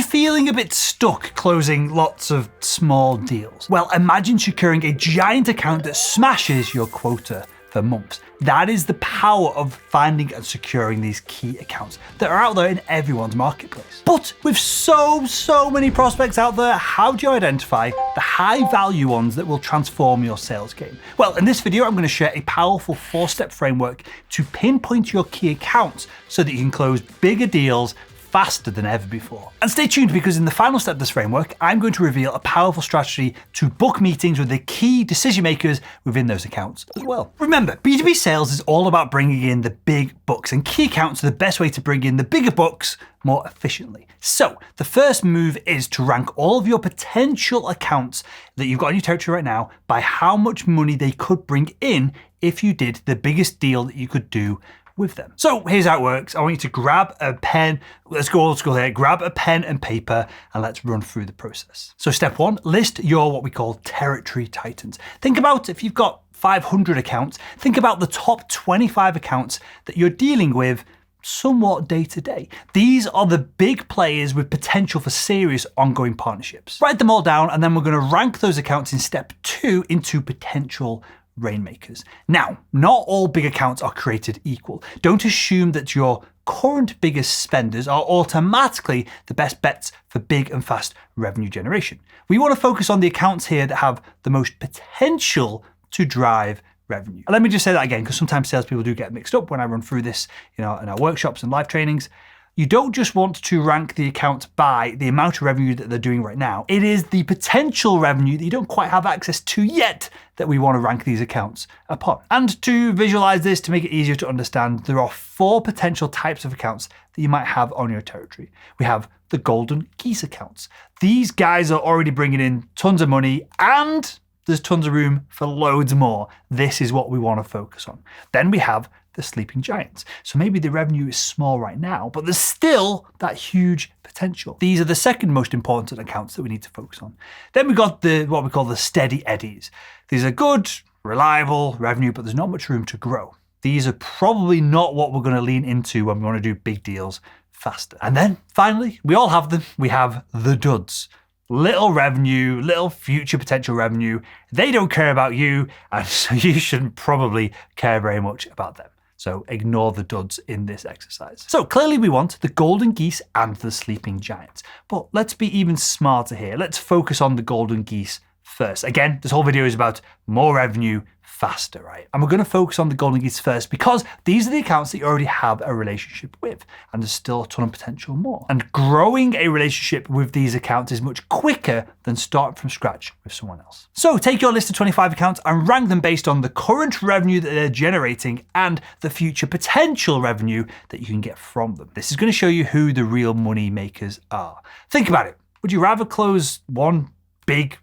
you feeling a bit stuck closing lots of small deals? Well, imagine securing a giant account that smashes your quota for months. That is the power of finding and securing these key accounts that are out there in everyone's marketplace. But with so many prospects out there, how do you identify the high value ones that will transform your sales game? Well, in this video, I'm going to share a powerful 4-step framework to pinpoint your key accounts so that you can close bigger deals faster than ever before. And stay tuned, because in the final step of this framework, I'm going to reveal a powerful strategy to book meetings with the key decision makers within those accounts as well. Remember, B2B sales is all about bringing in the big bucks, and key accounts are the best way to bring in the bigger bucks more efficiently. So the first move is to rank all of your potential accounts that you've got in your territory right now by how much money they could bring in if you did the biggest deal that you could do with them. So here's how it works. I want you to grab a pen. Let's go old school here. Grab a pen and paper and let's run through the process. So step 1, list your what we call territory titans. Think about, if you've got 500 accounts, think about the top 25 accounts that you're dealing with somewhat day to day. These are the big players with potential for serious ongoing partnerships. Write them all down, and then we're going to rank those accounts in step 2 into potential rainmakers. Now, not all big accounts are created equal. Don't assume that your current biggest spenders are automatically the best bets for big and fast revenue generation. We want to focus on the accounts here that have the most potential to drive revenue. And let me just say that again, because sometimes salespeople do get mixed up when I run through this, in our workshops and live trainings. You don't just want to rank the accounts by the amount of revenue that they're doing right now. It is the potential revenue that you don't quite have access to yet that we want to rank these accounts upon. And to visualize this, to make it easier to understand, there are 4 potential types of accounts that you might have on your territory. We have the golden geese accounts. These guys are already bringing in tons of money, and there's tons of room for loads more. This is what we want to focus on. Then we have the sleeping giants. So maybe the revenue is small right now, but there's still that huge potential. These are the second most important accounts that we need to focus on. Then we got what we call the steady eddies. These are good, reliable revenue, but there's not much room to grow. These are probably not what we're going to lean into when we want to do big deals faster. And then finally, we all have them. We have the duds. Little revenue, little future potential revenue. They don't care about you, and so you shouldn't probably care very much about them. So ignore the duds in this exercise. So clearly we want the golden geese and the sleeping giants. But let's be even smarter here. Let's focus on the golden geese first. Again, this whole video is about more revenue faster, right? And we're going to focus on the golden geese first because these are the accounts that you already have a relationship with, and there's still a ton of potential more. And growing a relationship with these accounts is much quicker than starting from scratch with someone else. So take your list of 25 accounts and rank them based on the current revenue that they're generating and the future potential revenue that you can get from them. This is going to show you who the real money makers are. Think about it. Would you rather close one big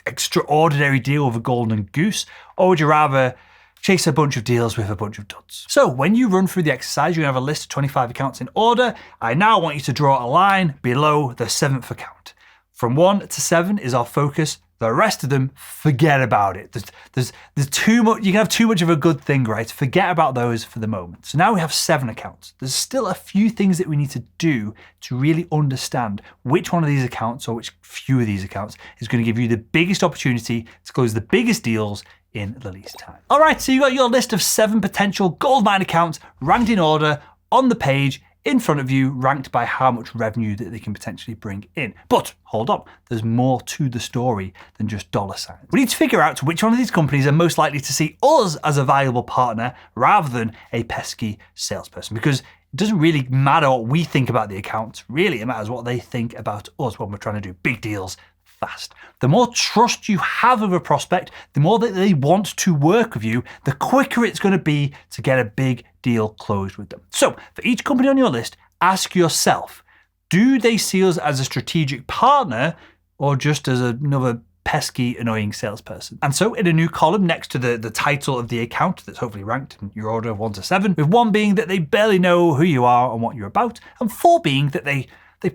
extraordinary deal with a golden goose, or would you rather chase a bunch of deals with a bunch of duds? So when you run through the exercise, you're going to have a list of 25 accounts in order. I now want you to draw a line below the 7th account. From 1 to 7 is our focus. The rest of them, forget about it. There's too much. You can have too much of a good thing, right? Forget about those for the moment. So now we have 7 accounts. There's still a few things that we need to do to really understand which one of these accounts, or which few of these accounts, is going to give you the biggest opportunity to close the biggest deals in the least time. All right, so you got your list of 7 potential goldmine accounts ranked in order on the page in front of you, ranked by how much revenue that they can potentially bring in. But hold on, there's more to the story than just dollar signs. We need to figure out which one of these companies are most likely to see us as a valuable partner rather than a pesky salesperson, because it doesn't really matter what we think about the accounts. Really, it matters what they think about us when we're trying to do big deals fast. The more trust you have of a prospect, the more that they want to work with you, the quicker it's going to be to get a big deal closed with them. So for each company on your list, ask yourself, do they see us as a strategic partner or just as another pesky, annoying salesperson? And so in a new column next to the title of the account that's hopefully ranked in your order of 1 to 7, with 1 being that they barely know who you are and what you're about, and 4 being that they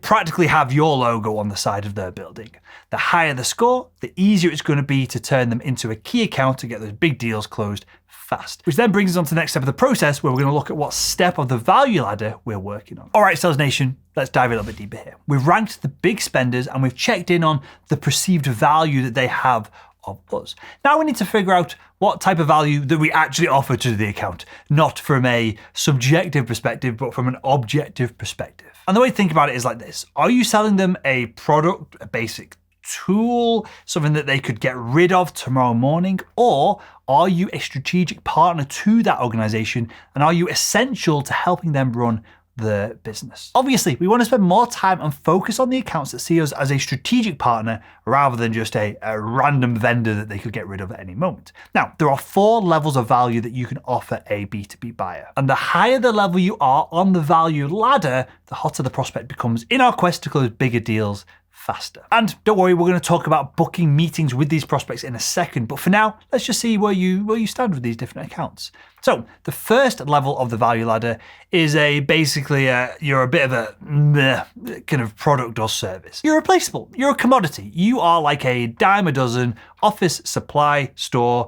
practically have your logo on the side of their building. The higher the score, the easier it's going to be to turn them into a key account to get those big deals closed fast. Which then brings us on to the next step of the process, where we're going to look at what step of the value ladder we're working on. All right, Sales Nation, let's dive a little bit deeper here. We've ranked the big spenders and we've checked in on the perceived value that they have of us. Now we need to figure out what type of value that we actually offer to the account, not from a subjective perspective, but from an objective perspective. And the way to think about it is like this. Are you selling them a product, a basic tool, something that they could get rid of tomorrow morning? Or are you a strategic partner to that organization? And are you essential to helping them run the business? Obviously, we want to spend more time and focus on the accounts that see us as a strategic partner rather than just a random vendor that they could get rid of at any moment. Now, there are 4 levels of value that you can offer a B2B buyer. And the higher the level you are on the value ladder, the hotter the prospect becomes in our quest to close bigger deals faster. And don't worry, we're going to talk about booking meetings with these prospects in a second, but for now, let's just see where you stand with these different accounts. So the first level of the value ladder is basically you're a bit of a kind of product or service. You're replaceable. You're a commodity. You are like a dime a dozen office supply store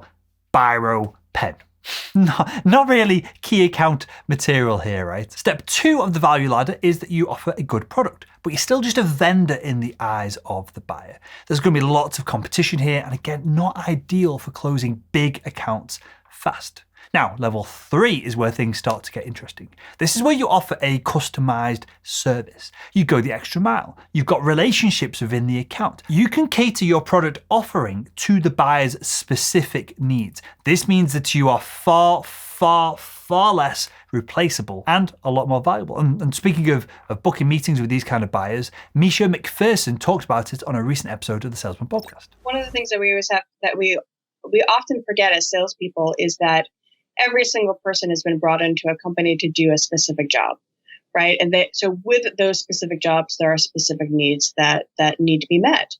biro pen. Not really key account material here, right? Step 2 of the value ladder is that you offer a good product, but you're still just a vendor in the eyes of the buyer. There's going to be lots of competition here, and again, not ideal for closing big accounts fast. Now, level 3 is where things start to get interesting. This is where you offer a customized service. You go the extra mile. You've got relationships within the account. You can cater your product offering to the buyer's specific needs. This means that you are far less replaceable and a lot more valuable. And speaking of booking meetings with these kind of buyers, Misha McPherson talked about it on a recent episode of the Salesman podcast. One of the things that we always have that we often forget as salespeople is that every single person has been brought into a company to do a specific job, right? And so with those specific jobs, there are specific needs that need to be met.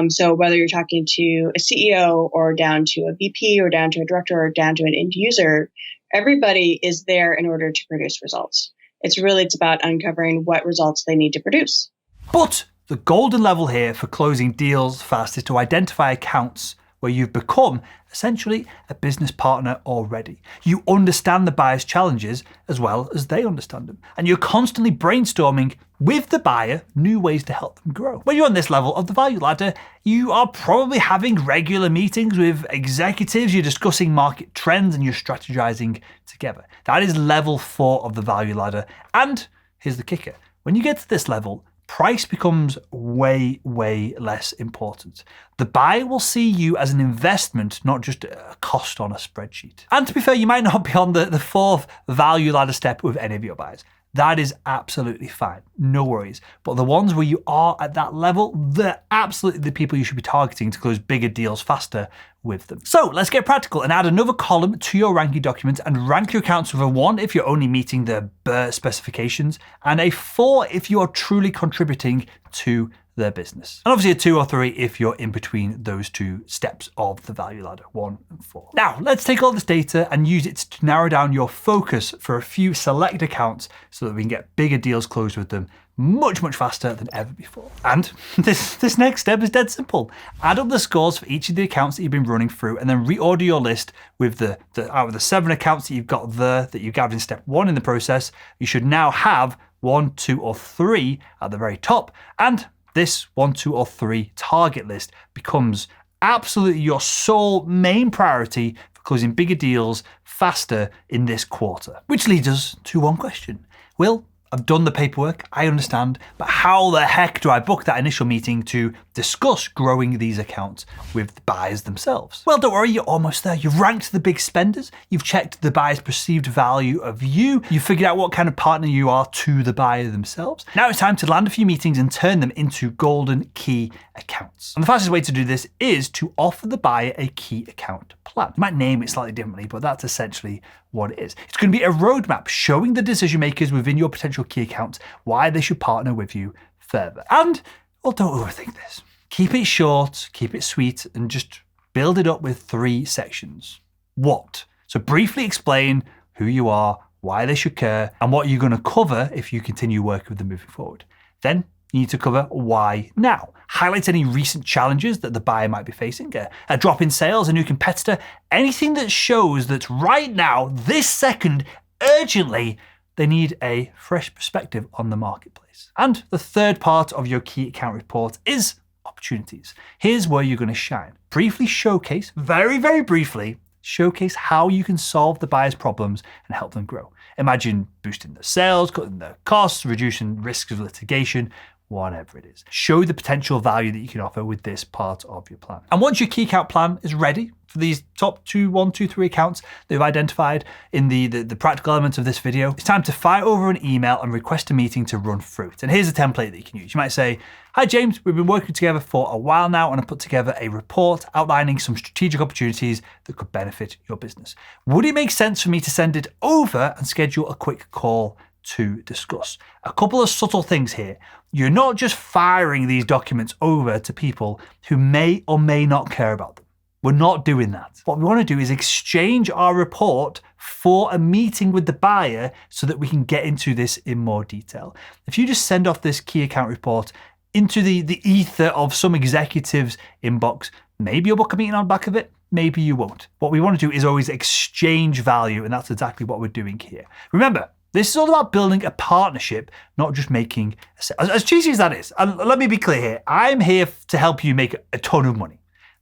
So whether you're talking to a CEO or down to a VP or down to a director or down to an end user, everybody is there in order to produce results. It's about uncovering what results they need to produce. But the golden level here for closing deals fast is to identify accounts where you've become essentially a business partner already. You understand the buyer's challenges as well as they understand them. And you're constantly brainstorming with the buyer new ways to help them grow. When you're on this level of the value ladder, you are probably having regular meetings with executives, you're discussing market trends and you're strategizing together. That is level 4 of the value ladder. And here's the kicker. When you get to this level, price becomes way less important. The buyer will see you as an investment, not just a cost on a spreadsheet. And to be fair, you might not be on the 4th value ladder step with any of your buyers. That is absolutely fine, no worries. But the ones where you are at that level, they're absolutely the people you should be targeting to close bigger deals faster with them. So let's get practical and add another column to your ranking document and rank your accounts with a 1 if you're only meeting the specifications and a 4 if you are truly contributing to their business. And obviously a 2 or 3 if you're in between those 2 steps of the value ladder, 1 and 4. Now, let's take all this data and use it to narrow down your focus for a few select accounts so that we can get bigger deals closed with them much faster than ever before. And this next step is dead simple. Add up the scores for each of the accounts that you've been running through and then reorder your list with out of the 7 accounts that you've got there that you gathered in step 1 in the process. You should now have 1, 2, or 3 at the very top, and this 1, 2, or 3 target list becomes absolutely your sole main priority for closing bigger deals faster in this quarter. Which leads us to one question. Will, I've done the paperwork, I understand, but how the heck do I book that initial meeting to discuss growing these accounts with the buyers themselves? Well, don't worry, you're almost there. You've ranked the big spenders, you've checked the buyer's perceived value of you, you've figured out what kind of partner you are to the buyer themselves. Now it's time to land a few meetings and turn them into golden key accounts. And the fastest way to do this is to offer the buyer a key account plan. You might name it slightly differently, but that's essentially what it is. It's going to be a roadmap showing the decision makers within your potential key accounts why they should partner with you further. And, well, don't overthink this. Keep it short, keep it sweet, and just build it up with 3 sections. What? So briefly explain who you are, why they should care, and what you're going to cover if you continue working with them moving forward. Then you need to cover why now. Highlight any recent challenges that the buyer might be facing, a drop in sales, a new competitor, anything that shows that right now, this second, urgently, they need a fresh perspective on the marketplace. And the third part of your key account report is opportunities. Here's where you're going to shine. Briefly showcase, very briefly, showcase how you can solve the buyer's problems and help them grow. Imagine boosting their sales, cutting their costs, reducing risks of litigation, whatever it is. Show the potential value that you can offer with this part of your plan. And once your key account plan is ready for these top 1, 2, 3 accounts that you've identified in the practical elements of this video, it's time to fire over an email and request a meeting to run through it. And here's a template that you can use. You might say, "Hi James, we've been working together for a while now and I put together a report outlining some strategic opportunities that could benefit your business. Would it make sense for me to send it over and schedule a quick call to discuss?" A couple of subtle things here. You're not just firing these documents over to people who may or may not care about them. We're not doing that. What we want to do is exchange our report for a meeting with the buyer so that we can get into this in more detail. If you just send off this key account report into the ether of some executive's inbox, maybe you'll book a meeting on the back of it, maybe you won't. What we want to do is always exchange value, and that's exactly what we're doing here. Remember, this is all about building a partnership, not just making a sale. As cheesy as that is, and let me be clear here, I'm here to help you make a ton of money.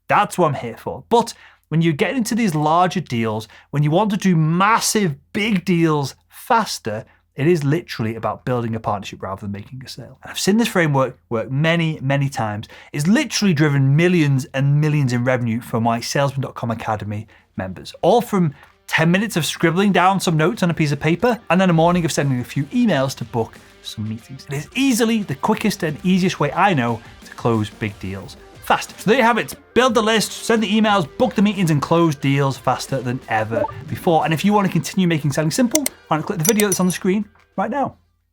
That's what I'm here for. But when you get into these larger deals, when you want to do massive, big deals faster, it is literally about building a partnership rather than making a sale. And I've seen this framework work many times. It's literally driven millions and millions in revenue for my Salesman.com Academy members, all from 10 minutes of scribbling down some notes on a piece of paper, and then a morning of sending a few emails to book some meetings. It is easily the quickest and easiest way I know to close big deals fast. So there you have it. Build the list, send the emails, book the meetings, and close deals faster than ever before. And if you want to continue making selling simple, why not click the video that's on the screen right now.